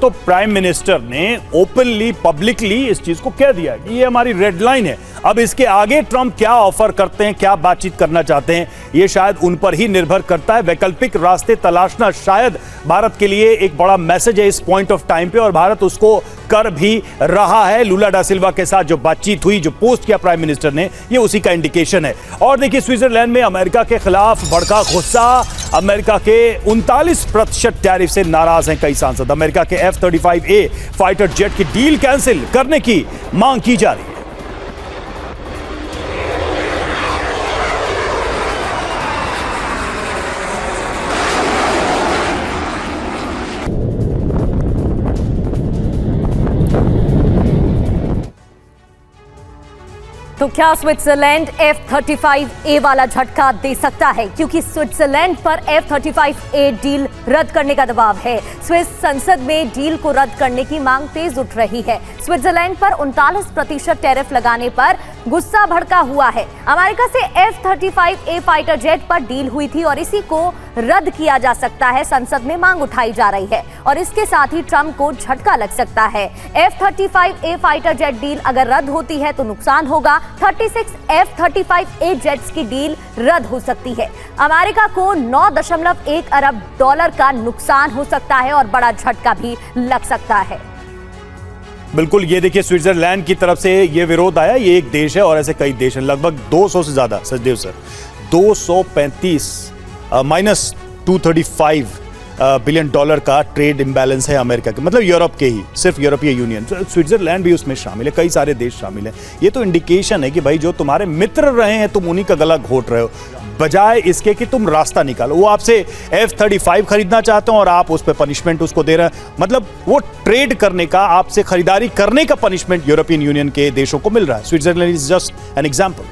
तो prime minister ने openly publicly इस चीज को कह दिया कि ये हमारी रेड लाइन है। अब इसके आगे ट्रंप क्या ऑफर करते हैं, क्या बातचीत करना चाहते हैं, ये शायद उन पर ही निर्भर करता है। वैकल्पिक रास्ते तलाशना शायद भारत के लिए एक बड़ा मैसेज है इस पॉइंट ऑफ टाइम पे, और भारत उसको कर भी रहा है। लुला डा सिल्वा के साथ जो बातचीत हुई, जो पोस्ट किया प्राइम मिनिस्टर ने, ये उसी का इंडिकेशन है। और देखिए, स्विट्जरलैंड में अमेरिका के खिलाफ भड़का गुस्सा। अमेरिका के 39% टैरिफ से नाराज हैं कई सांसद। अमेरिका के F-35A फाइटर जेट की डील कैंसिल करने की मांग की जा रही है। तो क्या स्विट्जरलैंड F-35A वाला झटका दे सकता है? क्योंकि स्विट्जरलैंड पर F-35A डील रद्द करने का दबाव है। स्विस संसद में डील को रद्द करने की मांग तेज उठ रही है। स्विट्जरलैंड पर 39% टैरिफ लगाने पर गुस्सा भड़का हुआ है। अमेरिका से F-35A फाइटर जेट पर डील हुई थी और इसी को रद्द किया जा सकता है, संसद में मांग उठाई जा रही है। और इसके साथ ही ट्रंप को झटका लग सकता है। F-35A फाइटर जेट डील अगर रद्द होती है तो नुकसान होगा। 36 F-35A जेट्स की डील रद्द हो सकती है। अमेरिका को $9.1 अरब का नुकसान हो सकता है और बड़ा झटका भी लग सकता है। बिल्कुल, ये देखिए, स्विट्जरलैंड की तरफ से ये विरोध आया। ये एक देश है और ऐसे कई देश हैं, लगभग 200 से ज्यादा। Sachdev sir, 235 minus 235 billion dollar का ट्रेड इम्बैलेंस है अमेरिका के, मतलब यूरोप के ही, सिर्फ यूरोपीय यूनियन। स्विट्जरलैंड भी उसमें शामिल है, कई सारे देश शामिल हैं। ये तो इंडिकेशन है कि भाई जो तुम्हारे मित्र रहे हैं तुम उन्हीं का गला घोट रहे हो, बजाय इसके कि तुम रास्ता निकालो। वो आपसे F-35 खरीदना चाहते हो और आप उस पर पनिशमेंट उसको दे रहे हैं। मतलब वो ट्रेड करने का, आपसे खरीदारी करने का पनिशमेंट यूरोपियन यूनियन के देशों को मिल रहा है। Switzerland is just an example.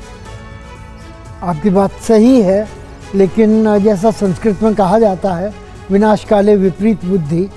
आपकी बात सही है, लेकिन जैसा संस्कृत में कहा जाता है, विनाश काले विपरीत बुद्धि।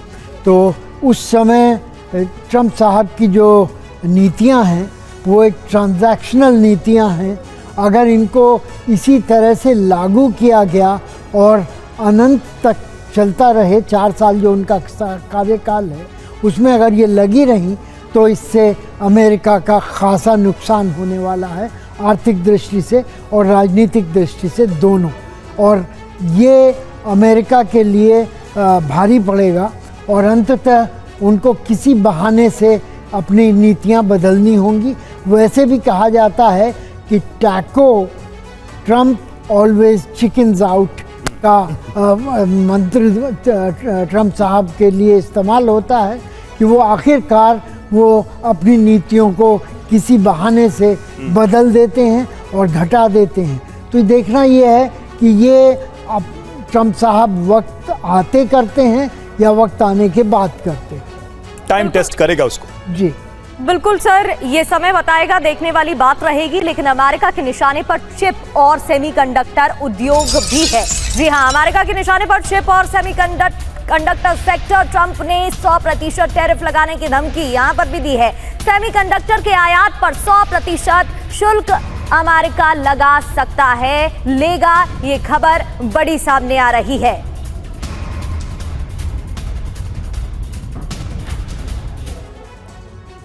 तो उस समय ट्रंप साहब की जो नीतियां हैं वो एक ट्रांजैक्शनल नीतियां हैं। अगर इनको इसी तरह से लागू किया गया और अनंत तक चलता रहे, 4 साल जो उनका कार्यकाल है उसमें अगर ये लगी रहीं, तो इससे अमेरिका का खासा नुकसान होने वाला है, आर्थिक दृष्टि से और राजनीतिक दृष्टि से दोनों। और ये अमेरिका के लिए भारी पड़ेगा और अंततः उनको किसी बहाने से अपनी नीतियां बदलनी होंगी। वैसे भी कहा जाता है कि taco Trump always chickens out का मंत्र ट्रंप साहब के लिए इस्तेमाल होता है कि वो आखिरकार वो अपनी नीतियों को किसी बहाने से बदल देते हैं और घटा देते हैं। तो देखना ये है कि ये अब ट्रंप साहब वक्त आते करते हैं या वक्त आने के बाद करते हैं। टाइम टेस्ट करेगा उसको। जी बिल्कुल सर, ये समय बताएगा, देखने वाली बात रहेगी। लेकिन अमेरिका के निशाने पर चिप और सेमीकंडक्टर उद्योग भी है। जी हाँ, अमेरिका के निशाने पर चिप और सेमीकंडक्टर सेक्टर। ट्रंप ने 100% टैरिफ लगाने की धमकी यहाँ पर भी दी है। सेमीकंडक्टर के आयात पर 100% शुल्क अमेरिका लगा सकता है, लेगा। ये खबर बड़ी सामने आ रही है।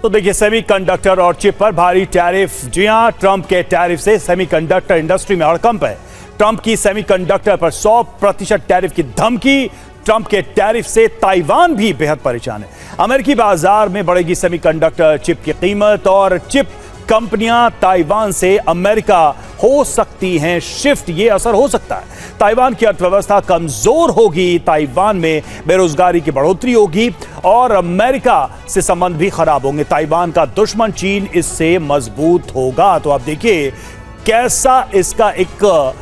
तो देखिए, सेमीकंडक्टर और चिप पर भारी टैरिफ। जी हां, ट्रंप के टैरिफ से सेमीकंडक्टर इंडस्ट्री में हड़कंप है। ट्रंप की सेमीकंडक्टर पर 100% टैरिफ की धमकी। ट्रंप के टैरिफ से ताइवान भी बेहद परेशान है। अमेरिकी बाजार में बढ़ेगी सेमीकंडक्टर चिप की कीमत और चिप कंपनियां ताइवान से अमेरिका हो सकती हैं शिफ्ट। ये असर हो सकता है, ताइवान की अर्थव्यवस्था कमजोर होगी, ताइवान में बेरोजगारी की बढ़ोतरी होगी और अमेरिका से संबंध भी खराब होंगे। ताइवान का दुश्मन चीन इससे मजबूत होगा। तो आप देखिए कैसा इसका एक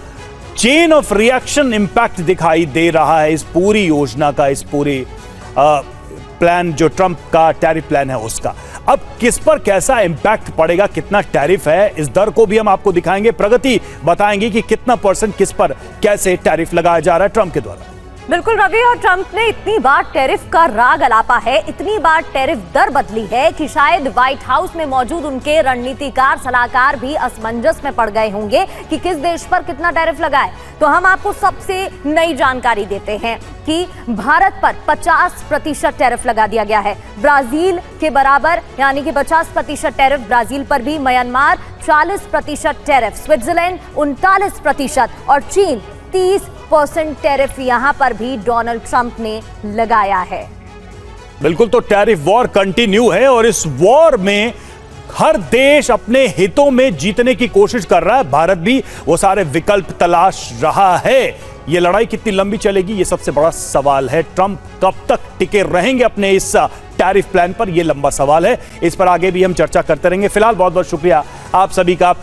चेन ऑफ रिएक्शन इंपैक्ट दिखाई दे रहा है इस पूरी योजना का, इस पूरी प्लान जो ट्रंप का टैरिफ प्लान है उसका। अब किस पर कैसा इंपैक्ट पड़ेगा, कितना टैरिफ है, इस दर को भी हम आपको दिखाएंगे। प्रगति बताएंगे कि कितना % किस पर कैसे टैरिफ लगाया जा रहा है ट्रंप के द्वारा। बिल्कुल रवि, और ट्रंप ने इतनी बार टैरिफ का राग अलापा है, इतनी बार टैरिफ दर बदली है कि शायद व्हाइट हाउस में मौजूद उनके रणनीतिकार सलाहकार भी असमंजस में पड़ गए होंगे कि किस देश पर कितना टैरिफ लगाए। तो हम आपको सबसे नई जानकारी देते हैं कि भारत पर 50% टैरिफ लगा दिया गया है, ब्राजील के बराबर यानी कि 50% टैरिफ ब्राजील पर भी, म्यांमार 40% टैरिफ, स्विट्जरलैंड 39% और चीन 30% टैरिफ यहां पर भी डोनाल्ड ट्रंप ने लगाया है। बिल्कुल, तो टैरिफ वॉर कंटिन्यू है और इस वॉर में हर देश अपने हितों में जीतने की कोशिश कर रहा है। भारत भी वो सारे विकल्प तलाश रहा है। ये लड़ाई कितनी लंबी चलेगी, ये सबसे बड़ा सवाल है। ट्रंप कब तक टिके रहेंगे अपने इस टैरिफ प्लान पर, यह लंबा सवाल है। इस पर आगे भी हम चर्चा करते रहेंगे। फिलहाल बहुत बहुत शुक्रिया आप सभी का।